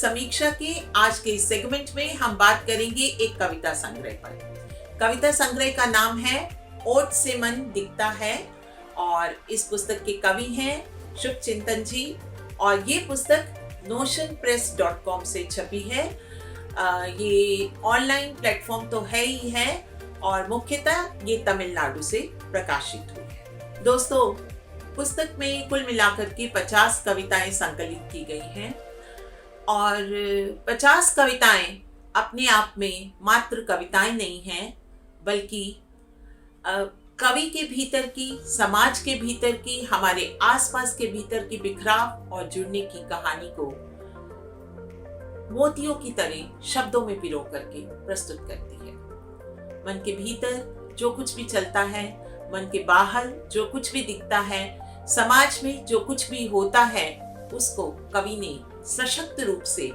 समीक्षा के आज के इस सेगमेंट में हम बात करेंगे एक कविता संग्रह पर। कविता संग्रह का नाम है ओट से मन दिखता है और इस पुस्तक के कवि हैं शुभचिंतन जी और ये पुस्तक notionpress.com से छपी है। ये ऑनलाइन प्लेटफॉर्म तो है ही है और मुख्यतः ये तमिलनाडु से प्रकाशित हुई है। दोस्तों, पुस्तक में कुल मिलाकर के 50 कविताएं संकलित की गई हैं और 50 कविताएं अपने आप में मात्र कविताएं नहीं हैं, बल्कि कवि के भीतर की, समाज के भीतर की, हमारे आसपास के भीतर की बिखराव और जुड़ने की कहानी को मोतियों की तरह शब्दों में पिरो करके प्रस्तुत करती है। मन के भीतर जो कुछ भी चलता है, मन के बाहर जो कुछ भी दिखता है, समाज में जो कुछ भी होता है, उसको कवि ने सशक्त रूप से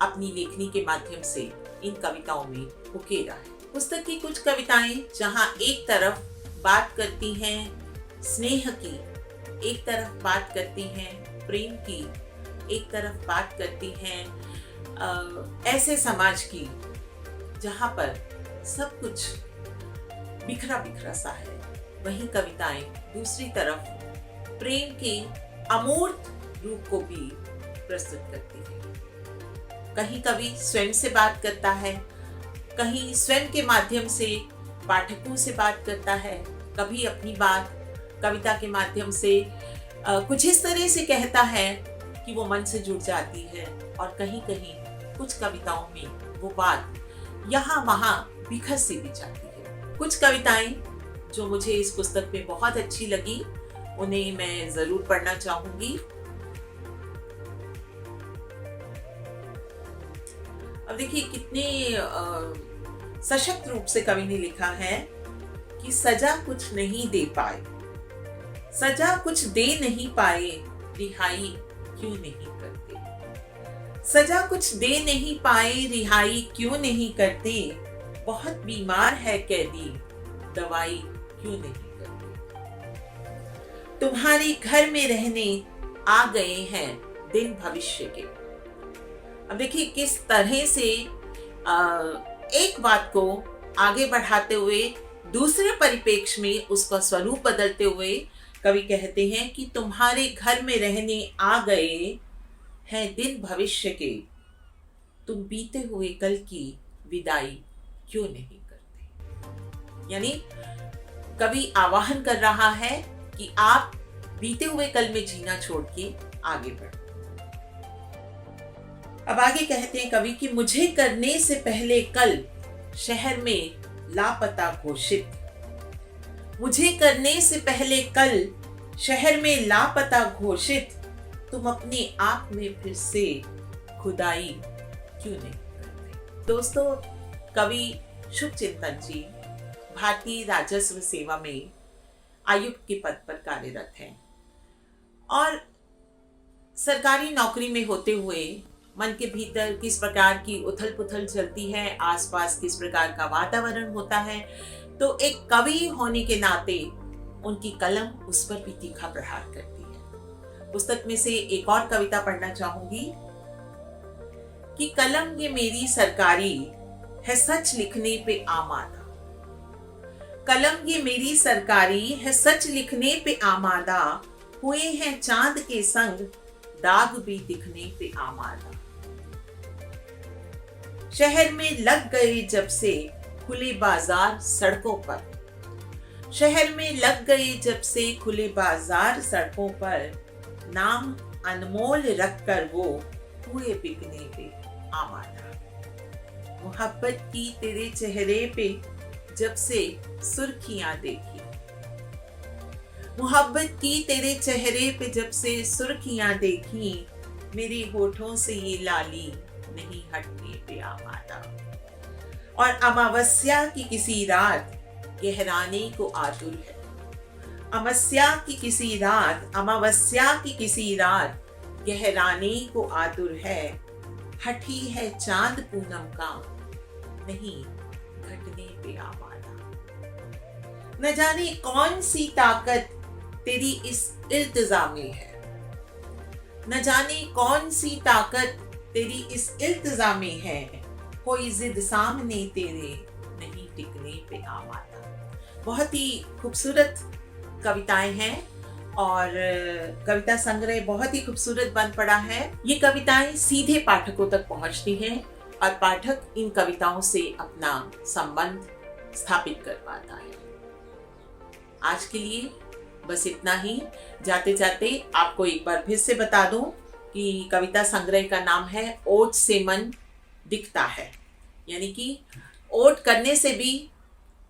अपनी लेखनी के माध्यम से इन कविताओं में उकेरा है। पुस्तक की कुछ कविताएं जहां एक तरफ बात करती हैं स्नेह की, एक तरफ बात करती हैं प्रेम की, एक तरफ बात करती हैं ऐसे समाज की जहां पर सब कुछ बिखरा बिखरा सा है, वही कविताएं दूसरी तरफ प्रेम के अमूर्त रूप को भी प्रस्तुत करती है। कहीं कवि स्वयं से बात करता है, कहीं स्वयं के माध्यम से पाठकों से बात करता है, कभी अपनी बात कविता के माध्यम से कुछ इस तरह से कहता है कि वो मन से जुड़ जाती है और कहीं कहीं कुछ कविताओं में वो बात यहाँ वहाँ बिखर सी भी जाती है। कुछ कविताएं जो मुझे इस पुस्तक में बहुत अच्छी लगी, उन्हें मैं जरूर पढ़ना चाहूंगी। अब देखिए कितने सशक्त रूप से कवि ने लिखा है कि सजा कुछ नहीं दे पाए, सजा कुछ दे नहीं पाए, रिहाई क्यों नहीं करते। सजा कुछ दे नहीं पाए, रिहाई क्यों नहीं करते। बहुत बीमार है कैदी, दवाई क्यों नहीं करते। तुम्हारे घर में रहने आ गए हैं दिन भविष्य के। अब देखिए किस तरह से एक बात को आगे बढ़ाते हुए दूसरे परिप्रेक्ष्य में उसका स्वरूप बदलते हुए कवि कहते हैं कि तुम्हारे घर में रहने आ गए हैं दिन भविष्य के, तुम बीते हुए कल की विदाई क्यों नहीं करते। यानी कवि आवाहन कर रहा है कि आप बीते हुए कल में जीना छोड़ के आगे बढ़ो। अब आगे कहते हैं कवि कि मुझे करने से पहले कल शहर में लापता घोषित, मुझे करने से पहले कल शहर में लापता घोषित, तुम अपने आप में फिर से खुदाई क्यों नहीं करते। दोस्तों, कवि शुभचिंतन जी भारतीय राजस्व सेवा में आयुक्त के पद पर कार्यरत हैं और सरकारी नौकरी में होते हुए मन के भीतर किस प्रकार की उथल पुथल चलती है, आसपास किस प्रकार का वातावरण होता है, तो एक कवि होने के नाते उनकी कलम उस पर भी तीखा प्रहार करती है। पुस्तक में से एक और कविता पढ़ना चाहूंगी कि कलम ये मेरी सरकारी है सच लिखने पे आमादा, कलम ये मेरी सरकारी है सच लिखने पे आमादा, हुए हैं चांद के संग दाग भी दिखने पे आमादा। शहर में लग गए जब से खुले बाजार सड़कों पर, शहर में लग गए जब से खुले बाजार सड़कों पर, नाम अनमोल रखकर वो हुए बिकने पे आमादा। मोहब्बत की तेरे चेहरे पे जब से सुर्खियां देखी, मोहब्बत की तेरे चेहरे पे जब से सुर्खियां देखी, मेरे होठों से ये लाली नहीं हटने पे आमादा। और अमावस्या की किसी रात गहराने को आतुर है, अमावस्या की किसी रात, अमावस्या की किसी रात गहराने को आतुर है, हठी है चांद पूनम का नहीं घटने पे आमादा। न जाने कौन सी ताकत तेरी इस इल्तिजा में है, न जाने कौन सी ताकत तेरी इस इल्तिजा में है, कोई जिद सामने तेरे नहीं टिकने पे काम आता। बहुत ही खूबसूरत कविताएं हैं और कविता संग्रह बहुत ही खूबसूरत बन पड़ा है। ये कविताएं सीधे पाठकों तक पहुंचती हैं और पाठक इन कविताओं से अपना संबंध स्थापित कर पाता है। आज के लिए बस इतना ही। जाते जाते आपको एक बार फिर से बता दूं कि कविता संग्रह का नाम है ओट से मन दिखता है, यानी कि ओट करने से भी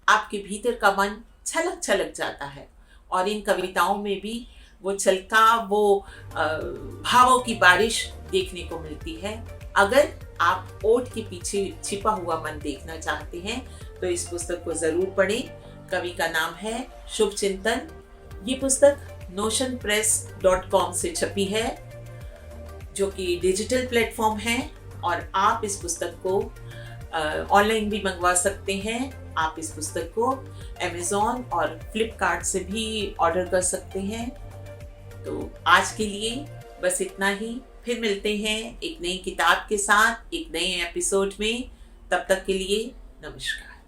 आपके भीतर का मन छलक छलक जाता है और इन कविताओं में भी वो छलका, वो भावों की बारिश देखने को मिलती है। अगर आप ओट के पीछे छिपा हुआ मन देखना चाहते हैं तो इस पुस्तक को जरूर पढ़ें। कवि का नाम है शुभ चिंतन। ये पुस्तक notionpress.com से छपी है, जो कि डिजिटल प्लेटफॉर्म है और आप इस पुस्तक को ऑनलाइन भी मंगवा सकते हैं। आप इस पुस्तक को अमेज़न और फ्लिपकार्ट से भी ऑर्डर कर सकते हैं। तो आज के लिए बस इतना ही। फिर मिलते हैं एक नई किताब के साथ एक नए एपिसोड में। तब तक के लिए नमस्कार।